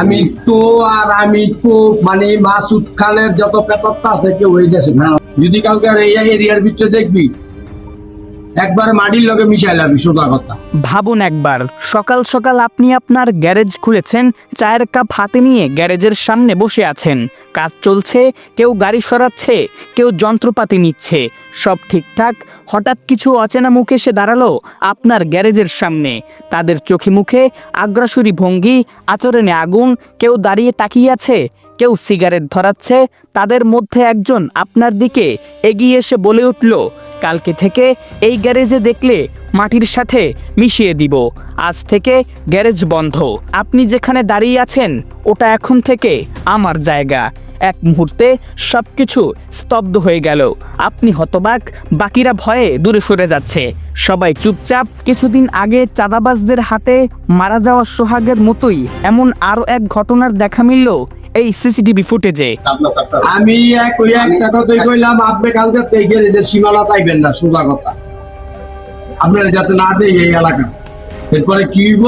আমি তো আর আমি তো মানে মাসুদ খানের যত পেপারটা আছে কেউ ওই দেশে না। যদি কাউকে আর এই এরিয়ার ভিতরে দেখবি একবারে মাটির লগে মিশাইলাবি, সোজা কথা। ভাবুন একবার, সকাল সকাল আপনি আপনার গ্যারেজ খুলেছেন, চায়ের কাপ হাতে নিয়ে গ্যারেজের সামনে বসে আছেন, কাজ চলছে, কেউ গাড়ি সরাচ্ছে, কেউ যন্ত্রপাতি নিচ্ছে, সব ঠিকঠাক। হঠাৎ কিছু অচেনা মুখ এসে দাঁড়ালো আপনার গ্যারেজের সামনে। তাদের চোখে মুখে আগ্রাসী ভঙ্গি, আচরণে আগুন, কেউ দাঁড়িয়ে তাকিয়ে আছে, কেউ সিগারেট ধরাচ্ছে। তাদের মধ্যে একজন আপনার দিকে এগিয়ে এসে বলে উঠল, কালকে থেকে এই গ্যারেজে দেখলে মাটির সাথে মিশিয়ে দিব, আজ থেকে গ্যারেজ বন্ধ। আপনি যেখানে দাঁড়িয়ে আছেন ওটা এখন থেকে আমার জায়গা। এক মুহূর্তে সবকিছু স্তব্ধ হয়ে গেল। আপনি হতবাক, বাকিরা ভয়ে দূরে সরে যাচ্ছে, সবাই চুপচাপ। কিছুদিন আগে চাঁদাবাজদের হাতে মারা যাওয়া সোহাগের মতোই এমন আরো এক ঘটনার দেখা মিলল এই সিসিটিভি ফুটেজে। আমি একটা কথাই কইলাম, আপনি কালকে এই গ্যারেজের সীমানা চাইবেন না, সোজা কথা। আপনারা যাতে না দেয় এই এলাকা, এরপরে কি হইব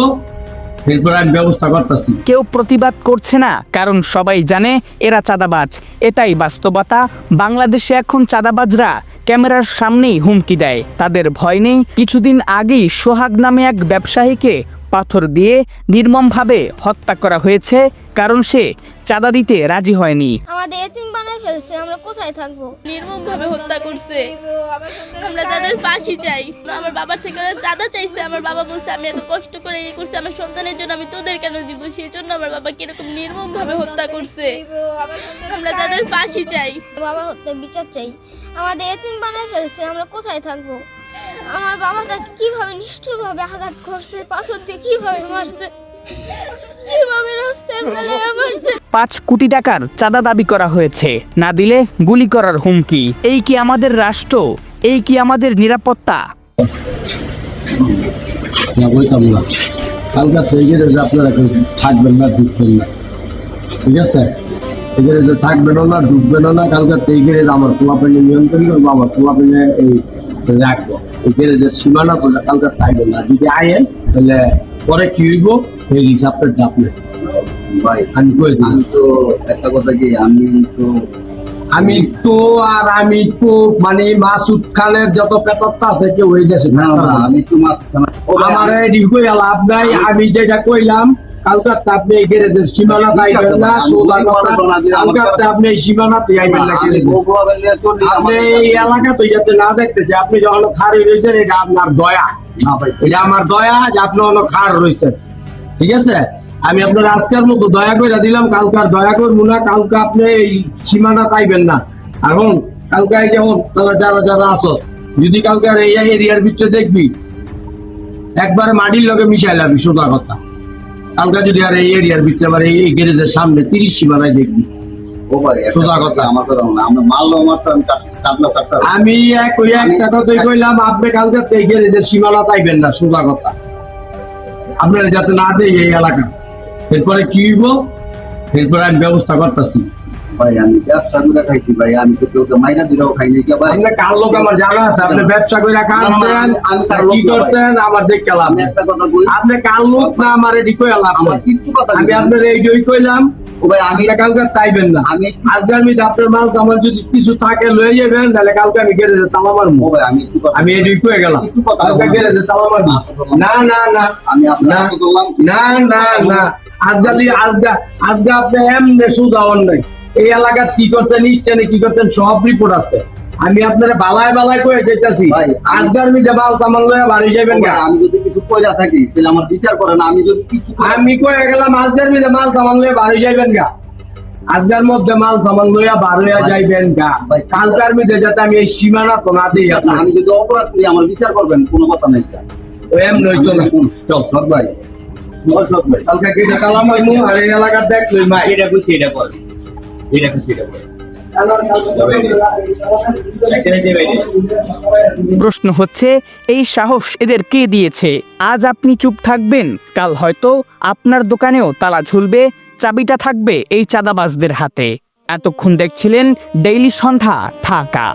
এরপরে আমি ব্যবস্থা করতেছি। কেউ প্রতিবাদ করছে না, কারণ সবাই জানে এরা চাঁদাবাজ। এটাই বাস্তবতা। বাংলাদেশে এখন চাঁদাবাজরা ক্যামেরার সামনেই হুমকি দেয়, তাদের ভয় নেই। কিছুদিন আগেই সোহাগ নামে এক ব্যবসায়ীকে পাথর দিয়ে নির্মমভাবে হত্যা করা হয়েছে, কারণ সে চাঁদা দিতে রাজি হয়নি। আমাদের এতিম বানায় ফেলছে, আমরা কোথায় থাকবো? নির্মম ভাবে হত্যা করছে। আমরা তাদের ফাঁসি চাই। আমার বাবা থেকে চাঁদা চাইছে, আমার বাবা বলছে আমি এত কষ্ট করে এই করছি আমার সন্তানের জন্য, আমি তোদের কেন দিব? সেই জন্য আমার বাবা কিরকম নির্মম ভাবে হত্যা করছে। আমরা তাদের ফাঁসি চাই। বাবা হত্যা বিচার চাই। আমাদের এতিম বানায় ফেলছে, আমরা কোথায় থাকবো? আমার বাবাটাকে কিভাবে নিষ্ঠুর ভাবে আঘাত করছে, পাথর দিয়ে কিভাবে মারছে, কিভাবে রাস্তায় ফেলে মারছে। 5 কোটি টাকার চাঁদা দাবি করা হয়েছে, না দিলে গুলি করার হুমকি। এই কি আমাদের রাষ্ট্র? এই কি আমাদের নিরাপত্তা? কালকে সেই গ্যারেজে আপনারা কেউ থাকবেন না, ঢুকবেন না, ঠিক আছে? এই গ্যারেজে থাকবেনও না, ঢুকবেনও না। কালকে এই গ্যারেজ আমার পোলাপাইনে নিয়ন্ত্রণ করবো, আমার পোলাপাইনে এই রাখবো। এই গ্যারেজের সীমানা তো কালকে থাকবেন না। যদি আয়েন তাহলে পরে কি হইব এই হিসাবটা যাবে। ভাই আমি কই দিই, আমি তো একটা কথা কি, আমি তো আর আমি তো মানে মাসুদ খানের যত পেপারটা আছে কেউ ওই দেশে না। আমি তো আমার এডি কই লাভ নাই। আমি যেটা কইলাম কালকে আপনি এই গ্যারেজের সীমানা পাইবেন না, সোজা কথা। কালকে আপনি এই সীমানা পাইবেন না। আপনি এই এলাকা তো যাতে না দেখতে যে আপনি যখন খার রয়েছেন, এটা আপনার দয়া, এটা আমার দয়া যে আপনি অনেক খার রয়েছেন, ঠিক আছে? আমি আপনার আজকের মতো দয়া করে দিলাম, কালকে আর দয়া করবো না। কালকে আপনি এই সীমানা পাইবেন না। এখন কালকে যেমন যারা যারা আসো, যদি কালকে আর এই এরিয়ার ভিতরে দেখবি একবারে মাটির লগে মিশাইলাবি, সোজা কথা। কালকে যদি আর এই এরিয়ার ভিতরে আবার এই গ্যারেজের সামনে 30 সীমানায় দেখবি, সোজা কথা। আমি একটা কথাই কইলাম, আপনি কালকে এই গ্যারেজের সীমানা পাইবেন না, সোজা কথা। আপনারা যাতে না দেয় এই এলাকা, এরপরে কি হইব এরপরে আমি ব্যবস্থা করতেছি। ভাই আমি ব্যবসা করে খাইছি ভাই, আমি তো কেউ মাইনা দিলেও খাই নাই। ভাই আপনি কার লোক আমার জানা আছে, আপনি ব্যবসা করে খাচ্ছেন, আমি তার কি করছেন আমার দেখতে লাভ। আমি একটা কথা বলি, আপনি কার লোক না আমার এটি কই লাভ। আমার একটু কথা আমি আপনার এই জয় কইলাম, ও ভাই আমি কালকে চাইবেন না। আজকে আমি আপনার মাল আমার যদি কিছু থাকে লয়ে যাবেন, তাহলে কালকে আমি গ্যারেজে তালা মারবো। ও ভাই আমি একটু কথা, আমি এটি কয়ে গেলাম, কালকে গ্যারেজে তালা মারবো। না না না, আমি আপনার বললাম না না না, আজকে আপনি এমনি সুদাওয়ান নাই। এই এলাকার কি করতেন, স্টেনে কি করতেন, সব রিপোর্ট আছে। আমি আপনারা বালায় বালায় কয়ে যেতেছি, আজকের মিটে মাল সামান লয়ে বাড়ি যাবেন না। আমি যদি কিছু কইরা থাকি তাহলে আমার বিচার করেন। আমি যদি কিছু আমি কয়ে গেলাম আজকের মিটে মাল সামান লয়ে বাড়ি যাইবেন গা, আজকের মধ্যে মাল সামান লইয়া বার হইয়া যাইবেন গা। কালকার মিটে যাতে আমি এই সীমানা তো না দিই। আমি যদি অপরাধ করি আমার বিচার করবেন, কোনো কথা নাই। ও এম নইতো না, চল সব ভাই, সব ভাই কালকে কেটে তালা মারমু। আর এই এলাকার দেখলই মা এটা বুঝি এটা করে, এটা খুশি এটা করে। প্রশ্ন হচ্ছে, এই সাহস এদের কে দিয়েছে? আজ আপনি চুপ থাকবেন, কাল হয়তো আপনার দোকানেও তালা ঝুলবে, চাবিটা থাকবে এই চাঁদাবাজদের হাতে। এতক্ষণ দেখছিলেন ডেইলি সন্ধ্যা ঢাকা।